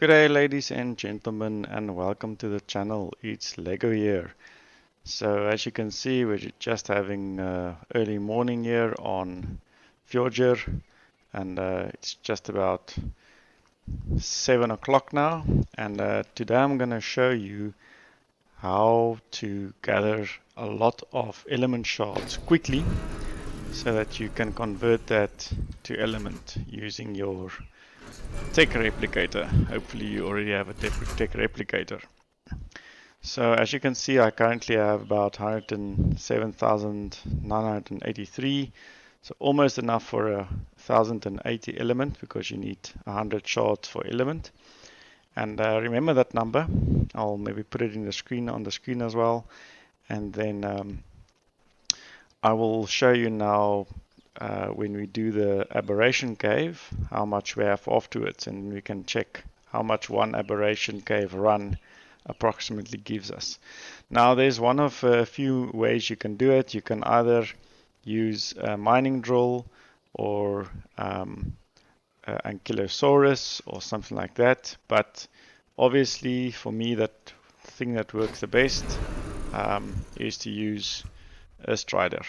Good day, ladies and gentlemen, and welcome to the channel. It's Lego here. So as you can see, we're just having early morning here on Fjordur, and it's just about 7 o'clock now. And today I'm going to show you how to gather a lot of element shards quickly so that you can convert that to element using your tech replicator. Hopefully you already have a tech replicator. So as you can see, I currently have about 107,983, so almost enough for a 1080 element, because you need 100 shards for element. And remember that number. I'll maybe put it in the screen, on the screen as well. And then I will show you now when we do the aberration cave how much we have afterwards, and we can check how much one aberration cave run approximately gives us. Now there's one of a few ways you can do it. You can either use a mining drill or ankylosaurus or something like that, but obviously for me that thing that works the best is to use a strider.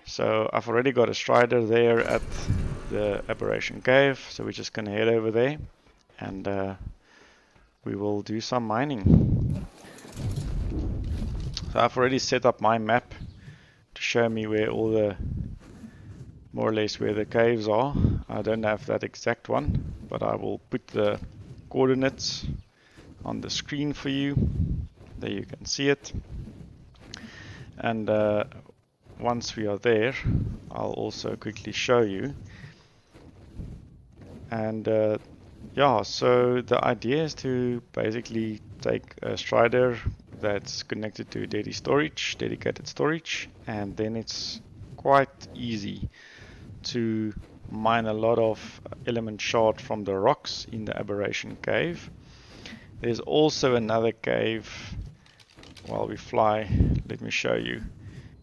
So I've already got a strider there at the aberration cave, so we're just going to head over there and we will do some mining. So I've already set up my map to show me where all the, more or less where the caves are. I don't have that exact one, but I will put the coordinates on the screen for you. There you can see it. And once we are there, I'll also quickly show you. And yeah, so the idea is to basically take a strider that's connected to dedicated storage, and then it's quite easy to mine a lot of element shard from the rocks in the aberration cave. There's also another cave. While we fly, let me show you.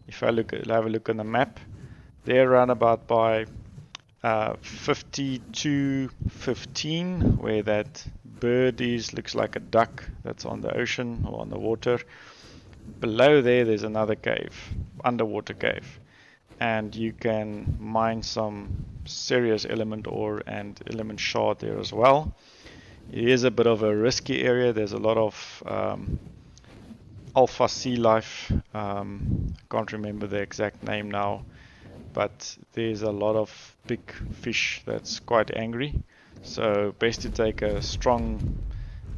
If I have a look on the map, they're around about by 5215, where that bird looks like a duck that's on the ocean or on the water. Below there's another cave, underwater cave, and you can mine some serious element ore and element shard there as well. It is a bit of a risky area. There's a lot of alpha sea life. I can't remember the exact name now, but there's a lot of big fish that's quite angry. So best to take a strong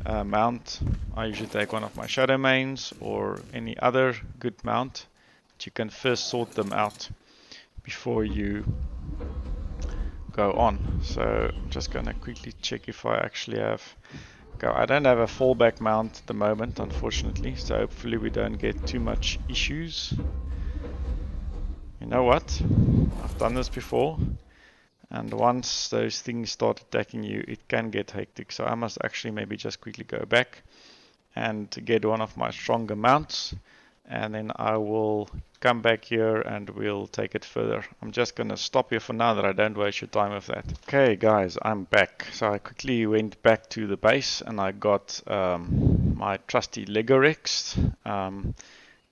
mount. I usually take one of my shadow mains or any other good mount. But you can first sort them out before you go on. So I'm just gonna quickly check if I actually have. I don't have a fallback mount at the moment, unfortunately, so hopefully we don't get too much issues. You know what? I've done this before, and once those things start attacking you, it can get hectic. So I must actually maybe just quickly go back and get one of my stronger mounts, and then I will come back here and we'll take it further. I'm just going to stop here for now, that I don't waste your time with that. Okay guys, I'm back. So I quickly went back to the base and I got my trusty Legorex.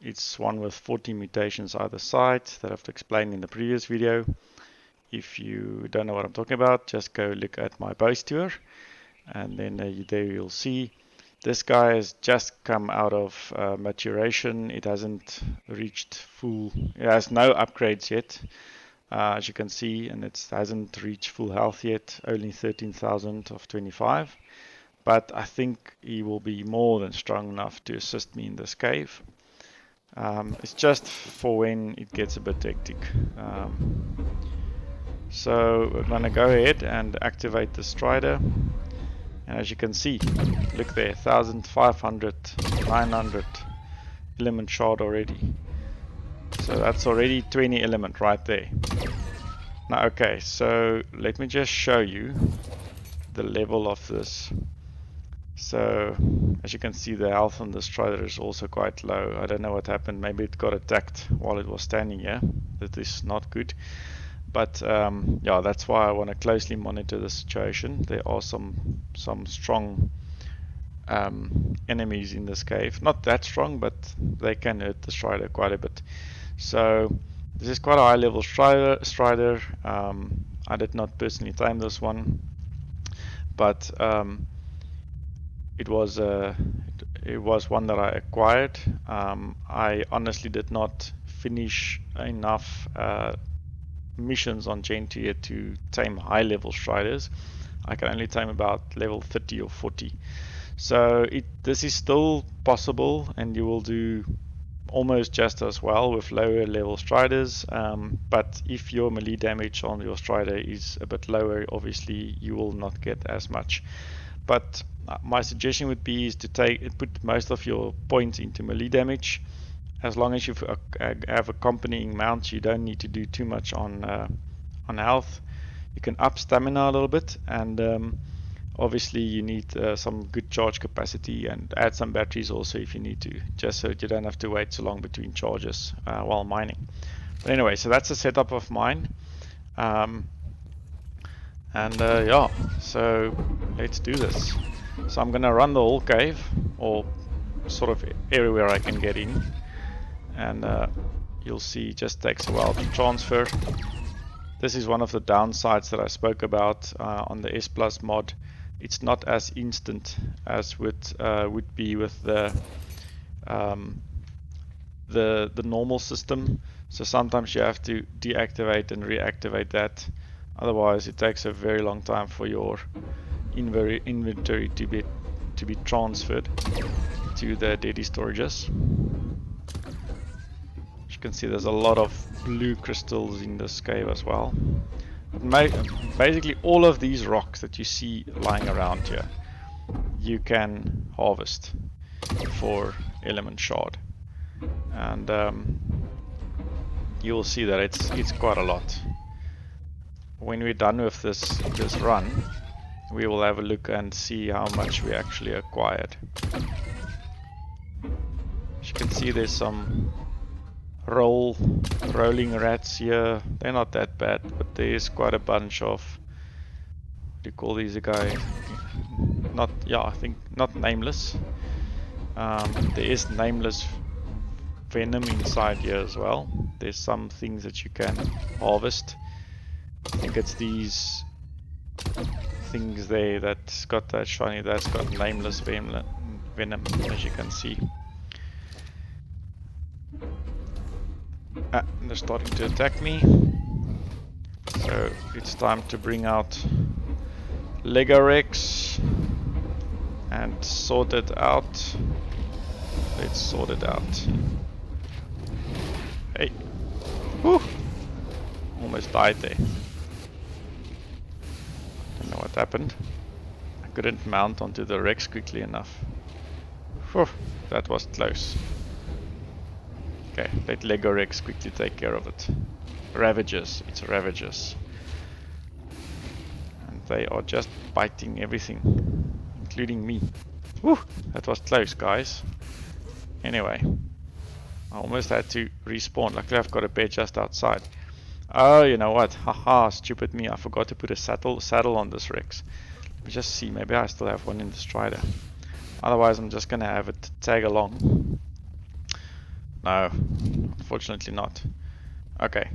It's one with 40 mutations either side that I've explained in the previous video. If you don't know what I'm talking about, just go look at my base tour, and then there you'll see. This guy has just come out of maturation. It hasn't reached full, it has no upgrades yet, as you can see, and it hasn't reached full health yet, only 13,000 of 25. But I think he will be more than strong enough to assist me in this cave. It's just for when it gets a bit hectic. So we're going to go ahead and activate the strider. And as you can see, look there, 1,500, 900 element shard already. So that's already 20 element right there. Now, okay, so let me just show you the level of this. So as you can see, the health on this strider is also quite low. I don't know what happened. Maybe it got attacked while it was standing here. That is not good. But yeah, that's why I want to closely monitor the situation. There are some strong enemies in this cave. Not that strong, but they can hurt the Strider quite a bit. So this is quite a high level Strider. I did not personally tame this one, but it was one that I acquired. I honestly did not finish enough missions on Gen 2 yet to tame high level Striders. I can only tame about level 30 or 40. So this is still possible, and you will do almost just as well with lower level Striders. But if your melee damage on your Strider is a bit lower, obviously you will not get as much. But my suggestion would be is to put most of your points into melee damage. As long as you have accompanying mounts, you don't need to do too much on health. You can up stamina a little bit, and obviously you need some good charge capacity, and add some batteries also if you need to, just so that you don't have to wait so long between charges while mining. But anyway, so that's the setup of mine. Yeah, so let's do this. So I'm gonna run the whole cave, or sort of everywhere I can get in, and you'll see it just takes a while to transfer. This is one of the downsides that I spoke about on the S Plus mod. It's not as instant as would be with the normal system. So sometimes you have to deactivate and reactivate that. Otherwise, it takes a very long time for your inventory to be transferred to the dead storages. As you can see, there's a lot of blue crystals in this cave as well. Basically, all of these rocks that you see lying around here, you can harvest for element shard, and you will see that it's quite a lot. When we're done with this run, we will have a look and see how much we actually acquired. As you can see, there's some rolling rats here. They're not that bad, but there's quite a bunch of, what do you call these guys? I think not nameless. There is nameless venom inside here as well. There's some things that you can harvest. I think it's these things there that's got that shiny, that's got nameless venom, as you can see. They're starting to attack me. So it's time to bring out Legorex and sort it out. Let's sort it out. Hey. Whew. Almost died there. Don't know what happened. I couldn't mount onto the Rex quickly enough. Whew. That was close. Okay, let Legorex quickly take care of it. Ravagers, it's Ravagers. And they are just biting everything, including me. Whew, that was close, guys. Anyway, I almost had to respawn. Luckily I've got a bed just outside. Oh, you know what? Haha, stupid me. I forgot to put a saddle on this Rex. Let me just see, maybe I still have one in the Strider. Otherwise I'm just gonna have it tag along. No, unfortunately not. Okay,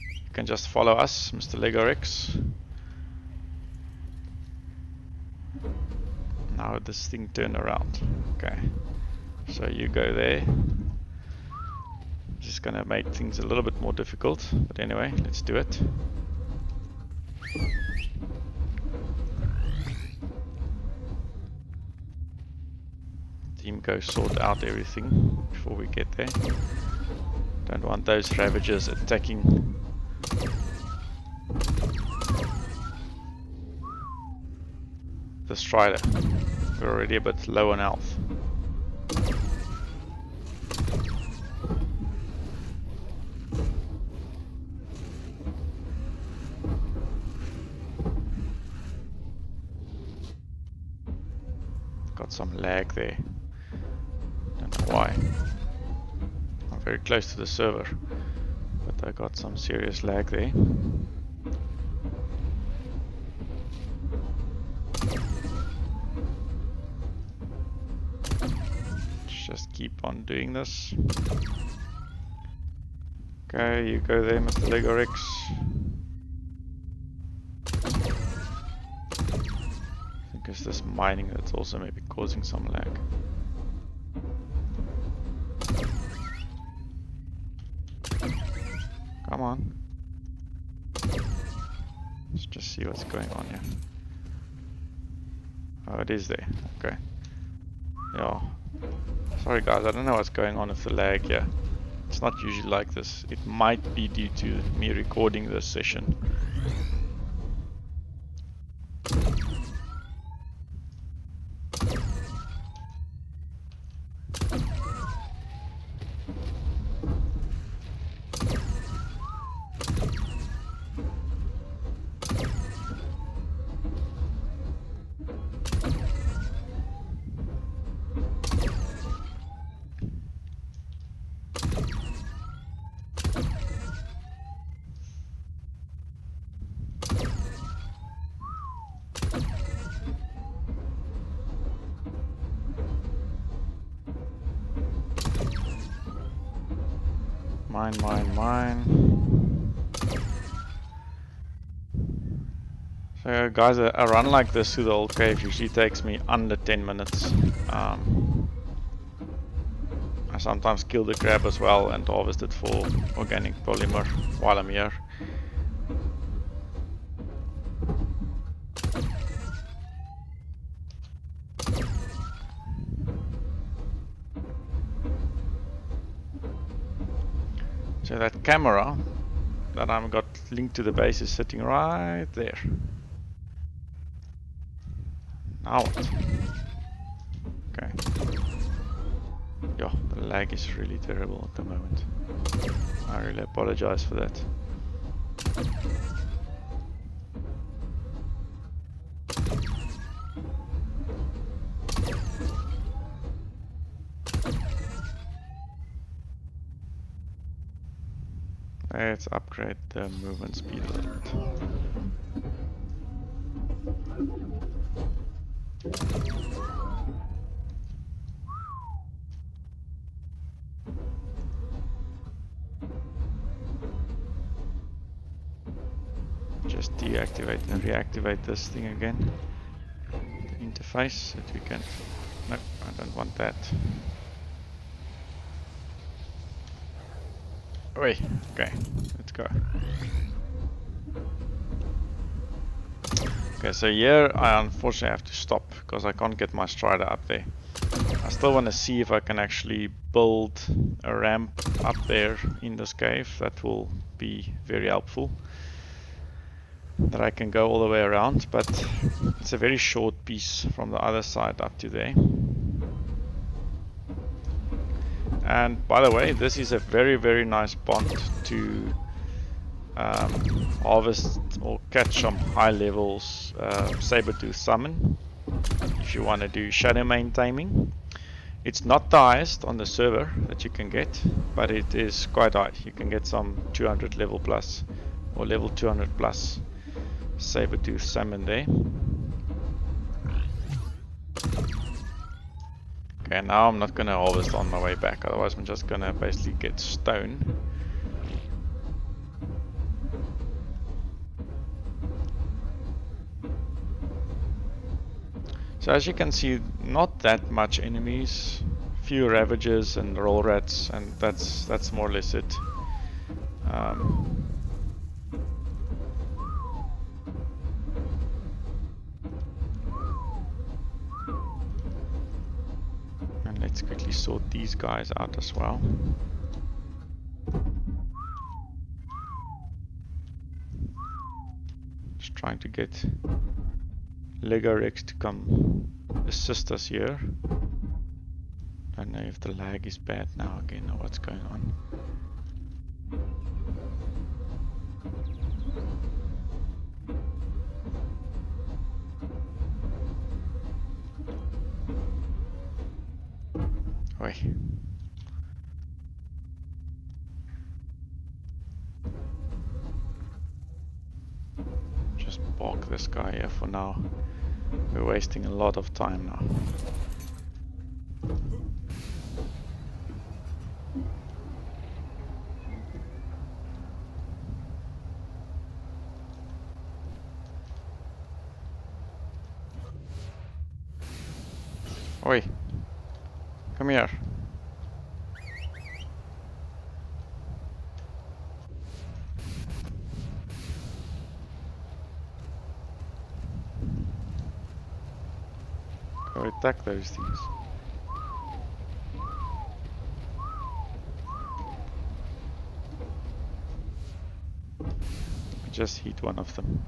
you can just follow us, Mr. Legorex. Now this thing turn around. Okay, so you go there. Just gonna make things a little bit more difficult, but anyway, let's do it. Team, go sort out everything before we get there. Don't want those Ravagers attacking. The Strider. We're already a bit low on health. Got some lag there. Don't know why. I'm very close to the server, but I got some serious lag there. just keep on doing this. Okay, you go there, Mr. Legorix. I think it's this mining that's also maybe causing some lag. Come on. Let's just see what's going on here. Oh, it is there. Okay. Yeah. Sorry guys, I don't know what's going on with the lag here. It's not usually like this. It might be due to me recording this session. Mine. So guys, a run like this through the old cave usually takes me under 10 minutes. I sometimes kill the crab as well and harvest it for organic polymer while I'm here. So that camera that I've got linked to the base is sitting right there. Now what? Okay. Yeah, the lag is really terrible at the moment. I really apologize for that. Let's upgrade the movement speed a little bit. Just deactivate and reactivate this thing again. The interface that we can... No, I don't want that. Wait, okay, let's go. Okay, so here I unfortunately have to stop because I can't get my strider up there. I still want to see if I can actually build a ramp up there in this cave. That will be very helpful. That I can go all the way around, but it's a very short piece from the other side up to there. And by the way, this is a very nice pond to harvest or catch some high levels saber-tooth salmon if you want to do shadow main taming. It's not the highest on the server that you can get, but it is quite high. You can get some 200 level plus or level 200 plus saber-tooth salmon there. Okay, now I'm not going to harvest on my way back, otherwise I'm just going to basically get stone. So as you can see, not that much enemies, few ravagers and roll rats, and that's more or less it. Let's quickly sort these guys out as well. Just trying to get Legorex to come assist us here. Don't know if the lag is bad now again or what's going on. Oi. Just park this guy here for now. We're wasting a lot of time now. Oi, come here. Go attack those things. Just hit one of them,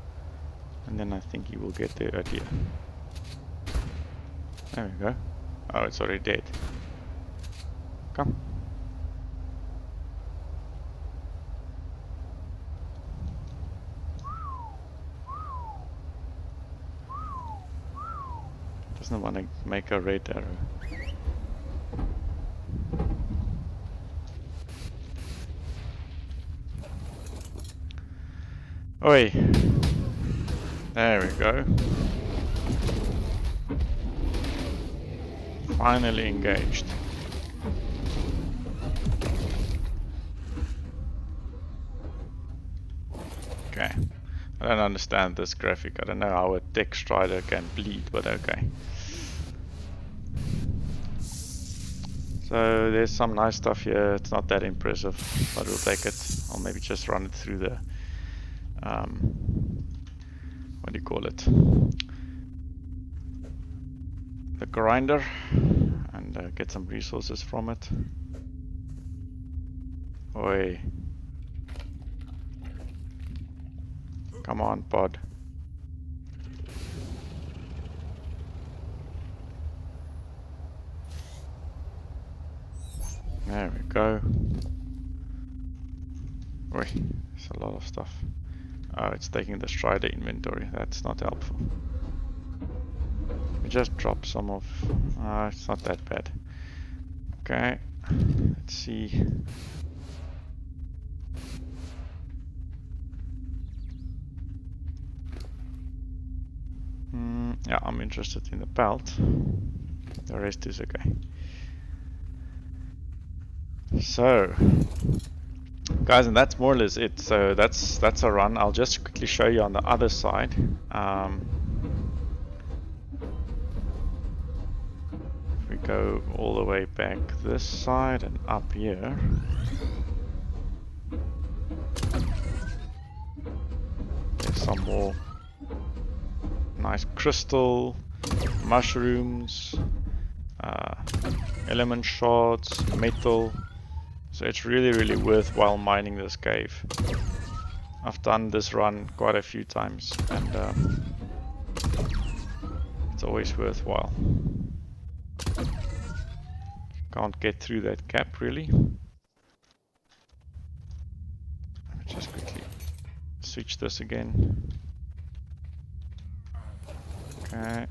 and then I think he will get the idea. There we go. Oh, it's already dead. Come. Doesn't want to make a red arrow. Oi! There we go. Finally engaged. Okay. I don't understand this graphic. I don't know how a tech strider can bleed, but okay. So there's some nice stuff here. It's not that impressive, but we'll take it. I'll maybe just run it through the what do you call it? The grinder, and get some resources from it. Oi. Come on, pod. There we go. Oi, there's a lot of stuff. Oh, it's taking the strider inventory. That's not helpful. We just drop some of... it's not that bad. Okay, let's see. Yeah, I'm interested in the belt. The rest is okay. So, guys, and that's more or less it. So that's a run. I'll just quickly show you on the other side. If we go all the way back this side and up here. There's some more nice crystal, mushrooms, element shards, metal. So it's really worthwhile mining this cave. I've done this run quite a few times, and it's always worthwhile. Can't get through that gap really. Let me just quickly switch this again. Okay.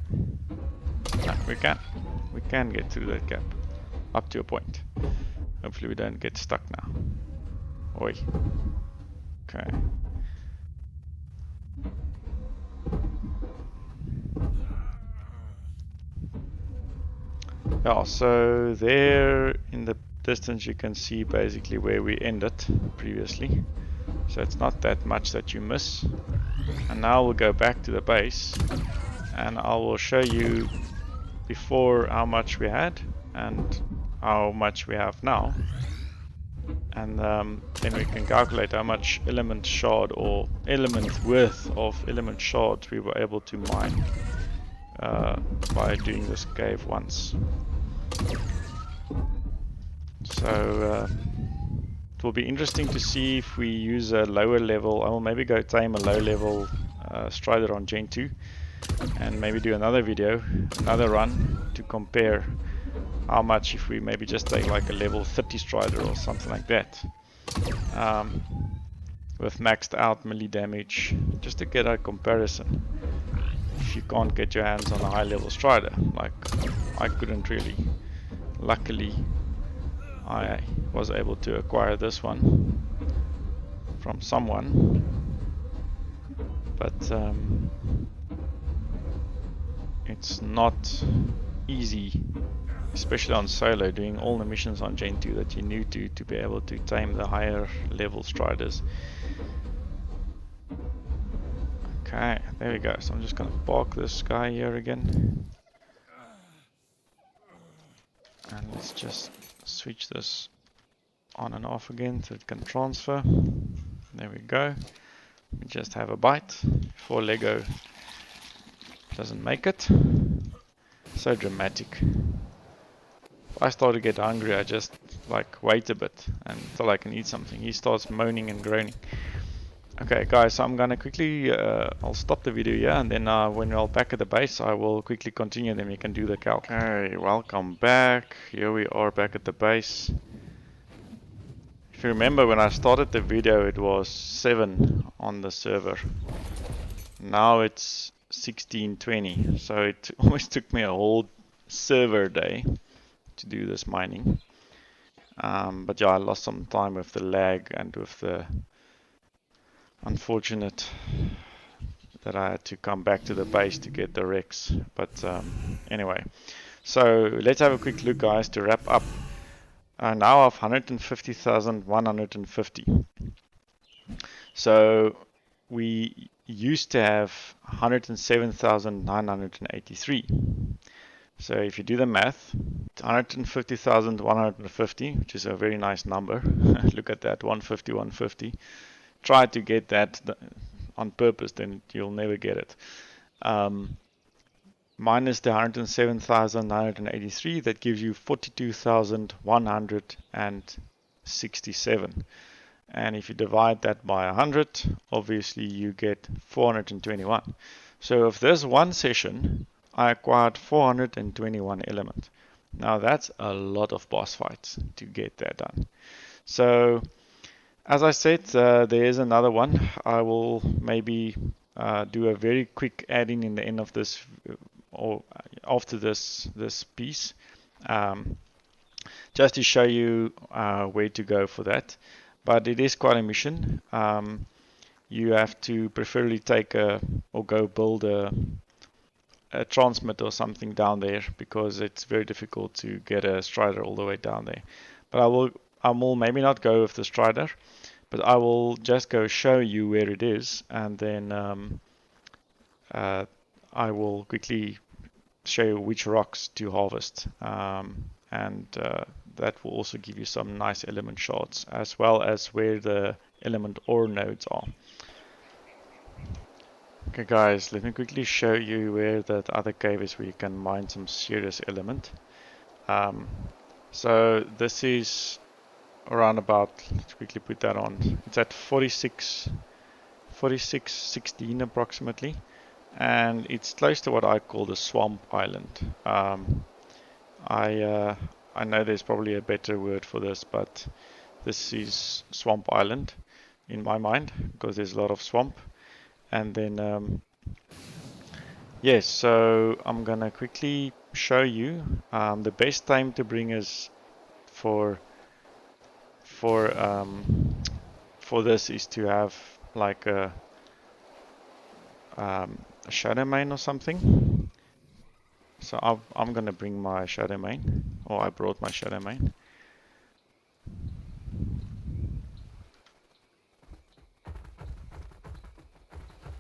No, we can get through that gap up to a point. Hopefully we don't get stuck now. Oi. Okay. Yeah, so there in the distance you can see basically where we ended previously. So it's not that much that you miss. And now we'll go back to the base and I will show you before how much we had and how much we have now. And then we can calculate how much element shard or element worth of element shards we were able to mine by doing this cave once. So it will be interesting to see if we use a lower level. I will maybe go tame a low level strider on Gen 2 and maybe do another video, another run to compare how much if we maybe just take like a level 30 strider or something like that with maxed out melee damage, just to get a comparison if you can't get your hands on a high level strider. Like I couldn't really. Luckily I was able to acquire this one from someone, but it's not easy, especially on solo, doing all the missions on Gen 2 that you need to be able to tame the higher level striders. Okay, there we go. So I'm just gonna park this guy here again. And let's just switch this on and off again so it can transfer. There we go. We just have a bite before Lego doesn't make it. So dramatic. If I start to get hungry, I just like wait a bit until I can eat something. He starts moaning and groaning. Okay guys, so I'm gonna quickly, I'll stop the video here, and then when we're back at the base I will quickly continue, then we can do the calc. Okay, welcome back. Here we are back at the base. If you remember, when I started the video it was 7 on the server. Now it's 16:20, so it almost took me a whole server day to do this mining. But yeah, I lost some time with the lag and with the unfortunate that I had to come back to the base to get the Rex. But anyway, so let's have a quick look guys to wrap up. Now of 150,150. So we used to have 107,983. So if you do the math, 150,150, which is a very nice number. Look at that, 150, 150. Try to get that on purpose, then you'll never get it. Minus the 107,983, that gives you 42,167. And if you divide that by 100, obviously you get 421. So of this one session, I acquired 421 elements. Now that's a lot of boss fights to get that done. So as I said, there is another one. I will maybe do a very quick add-in in the end of this, or after this piece, just to show you where to go for that. But it is quite a mission. You have to preferably take or go build a transmit or something down there, because it's very difficult to get a strider all the way down there. But I will maybe not go with the strider, but I will just go show you where it is, and then I will quickly show you which rocks to harvest, and that will also give you some nice element shards, as well as where the element ore nodes are. Okay guys, let me quickly show you where that other cave is, where you can mine some serious element. So this is around about, let's quickly put that on, it's at 4616 approximately, and it's close to what I call the swamp island. I know there's probably a better word for this, but this is swamp island in my mind, because there's a lot of swamp. And then yes, so I'm gonna quickly show you the best time to bring is for this is to have like a shadow mine or something. So I'm gonna bring my shadow mine, or I brought my shadow mine.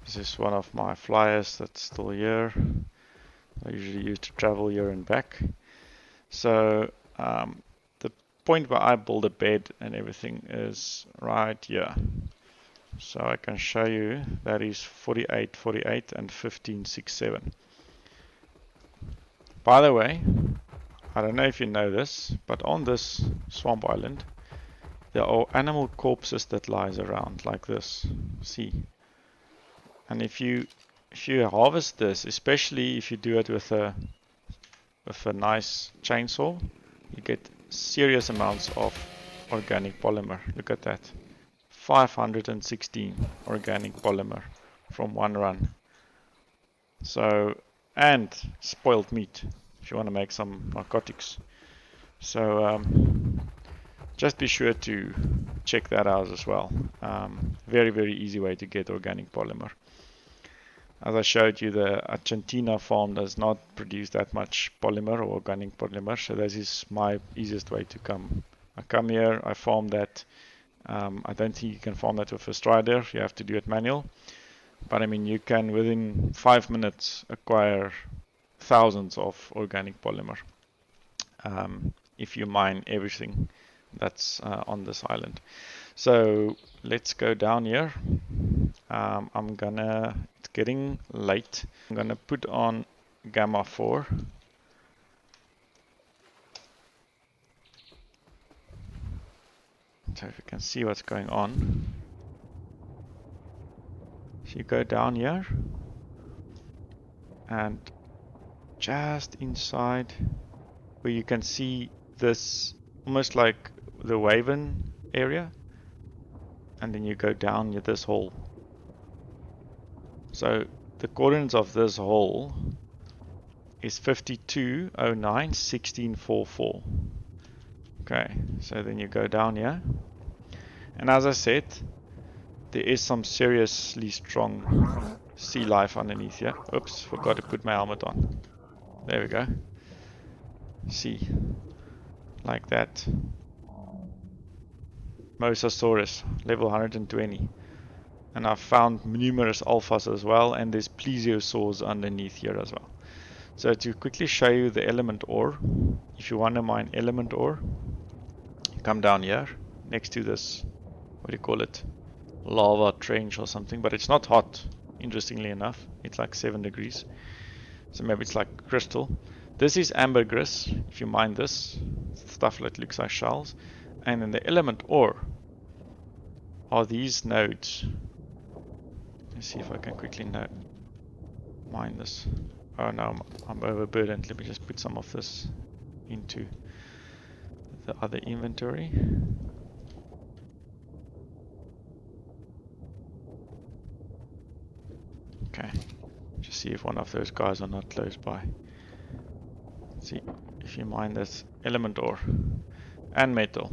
This is one of my flyers that's still here. I usually use to travel here and back. So the point where I build a bed and everything is right here. So I can show you that is 48, 48 and 15, 6, 7. By the way, I don't know if you know this, but on this swamp island there are animal corpses that lies around like this. See? And if you harvest this, especially if you do it with a nice chainsaw, you get serious amounts of organic polymer. Look at that. 516 organic polymer from one run. So, and spoiled meat if you want to make some narcotics. So just be sure to check that out as well. Very, very easy way to get organic polymer. As I showed you, the Argentina farm does not produce that much polymer or organic polymer, so this is my easiest way to come. I come here, I farm that. I don't think you can farm that with a strider, you have to do it manual. But I mean, you can within 5 minutes acquire thousands of organic polymer. if you mine everything that's on this island. So let's go down here. It's getting late. I'm gonna put on gamma 4. So if you can see what's going on. So you go down here, and just inside where you can see this, almost like the Waven area, and then you go down this hole. So the coordinates of this hole is 52091644. Okay, so then you go down here, and as I said, there is some seriously strong sea life underneath here. Oops, forgot to put my helmet on. There we go. See, like that. Mosasaurus, level 120. And I've found numerous alphas as well, and there's plesiosaurs underneath here as well. So to quickly show you the element ore, if you want to mine element ore, you come down here next to this, what do you call it, lava trench or something, but it's not hot, interestingly enough. It's like 7 degrees, so maybe it's like crystal. This is ambergris. If you mine this stuff that looks like shells, and then the element ore are these nodes. Let's see if I can quickly mine this. Oh no, I'm overburdened. Let me just put some of this into the other inventory. Okay, just see if one of those guys are not close by. Let's see if you mine this element ore and metal.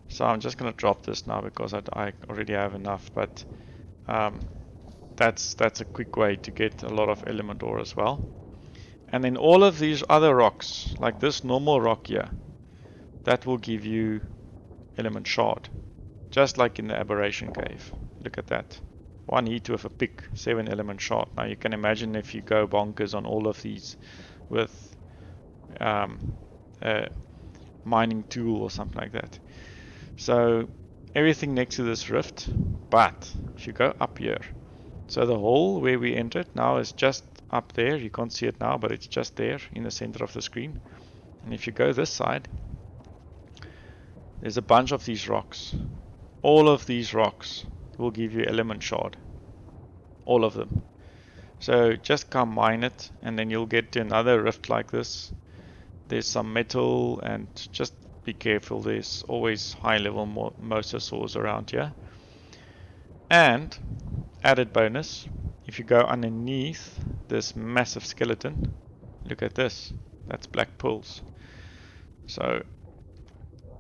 So I'm just going to drop this now because I already have enough, but that's a quick way to get a lot of element ore as well. And then all of these other rocks, like this normal rock here, that will give you element shard, just like in the aberration cave. Look at that. One hit with a pick, 7 element shard. Now you can imagine if you go bonkers on all of these with a mining tool or something like that. So everything next to this rift, but if you go up here, so the hole where we entered now is just up there. You can't see it now, but it's just there in the center of the screen. And if you go this side, there's a bunch of these rocks. All of these rocks will give you element shard. All of them. So just come mine it, and then you'll get to another rift like this. There's some metal, and just be careful. There's always high level mosasaurs around here. And added bonus, if you go underneath this massive skeleton, look at this. That's black pearls. So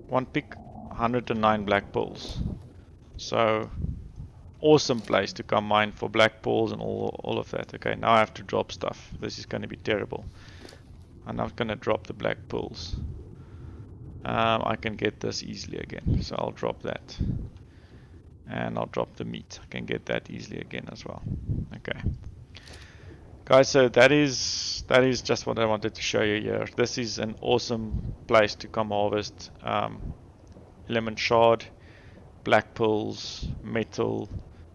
one pick, 109 black pearls. So awesome place to come mine for black pearls and all of that. Okay, now I have to drop stuff. This is going to be terrible. I'm not going to drop the black pearls. I can get this easily again, so I'll drop that. And I'll drop the meat. I can get that easily again as well. Okay. Guys, so that is just what I wanted to show you here. This is an awesome place to come harvest element shard, black pearls, metal,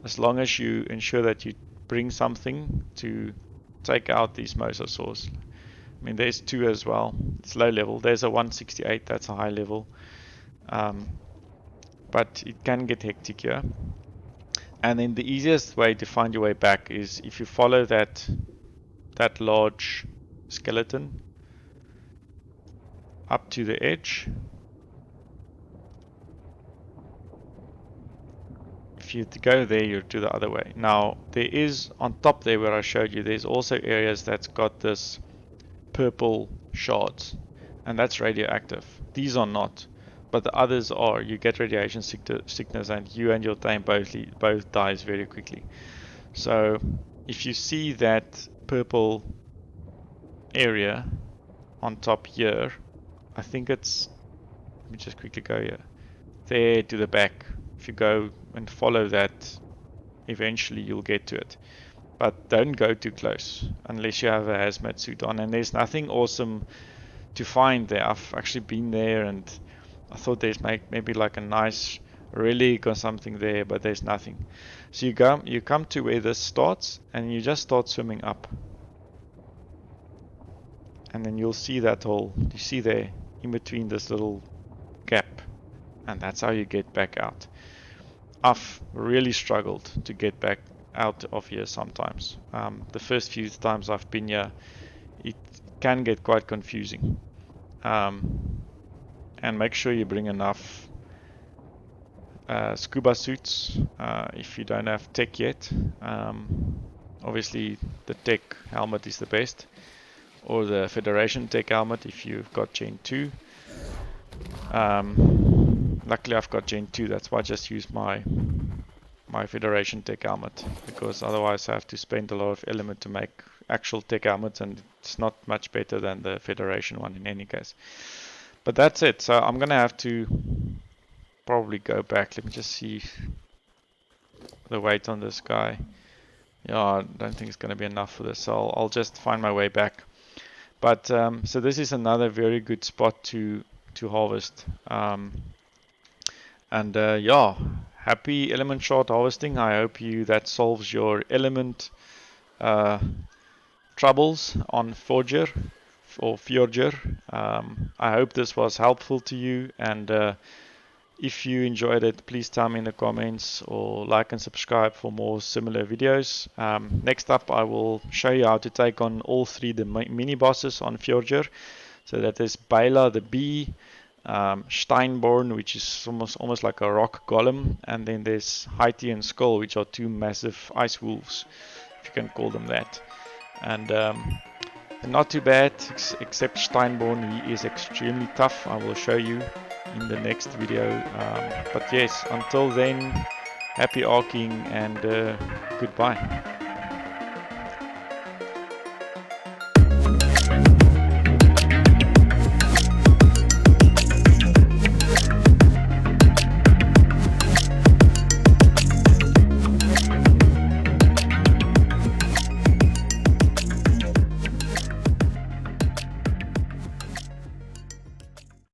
as long as you ensure that you bring something to take out these mosasaurs. I mean, there's 2 as well. It's low level. There's a 168. That's a high level. But it can get hectic here. And then the easiest way to find your way back is if you follow that large skeleton up to the edge. If you go there, you're to the other way. Now, there is, on top there where I showed you, there's also areas that's got this purple shards, and that's radioactive. These are not, but the others are. You get radiation sickness, and you and your team both dies very quickly. So if you see that purple area on top here, I think it's, let me just quickly go here, there to the back. If you go and follow that, eventually you'll get to it. But don't go too close unless you have a hazmat suit on. And there's nothing awesome find there. I've actually been there, and I thought there's maybe like a nice relic or something there, but there's nothing. So you come to where this starts, and you just start swimming up, and then you'll see that hole. You see there in between this little gap, and that's how you get back out. I've really struggled to get back out of here sometimes. The first few times I've been here, it can get quite confusing. And make sure you bring enough scuba suits if you don't have tech yet. Obviously, the tech helmet is the best, or the Federation tech helmet if you've got Gen 2. Luckily, I've got Gen 2, that's why I just use my Federation tech helmet, because otherwise I have to spend a lot of element to make actual tech helmets, and it's not much better than the Federation one in any case. But that's it. So I'm gonna have to probably go back. Let me just see the weight on this guy. Yeah, I don't think it's gonna be enough for this, so I'll just find my way back. But so this is another very good spot to harvest. Yeah, happy element shard harvesting. I hope that solves your element troubles on Fjordur or Fjordur. I hope this was helpful to you, and if you enjoyed it, please tell me in the comments, or like and subscribe for more similar videos. Next up, I will show you how to take on all three the mini bosses on Fjordur. So that is Baila the bee, Steinborn, which is almost like a rock golem, and then there's Haiti and Skull, which are two massive ice wolves, if you can call them that. And not too bad, except Steinborn, he is extremely tough. I will show you in the next video. But yes, until then, happy arcing and goodbye.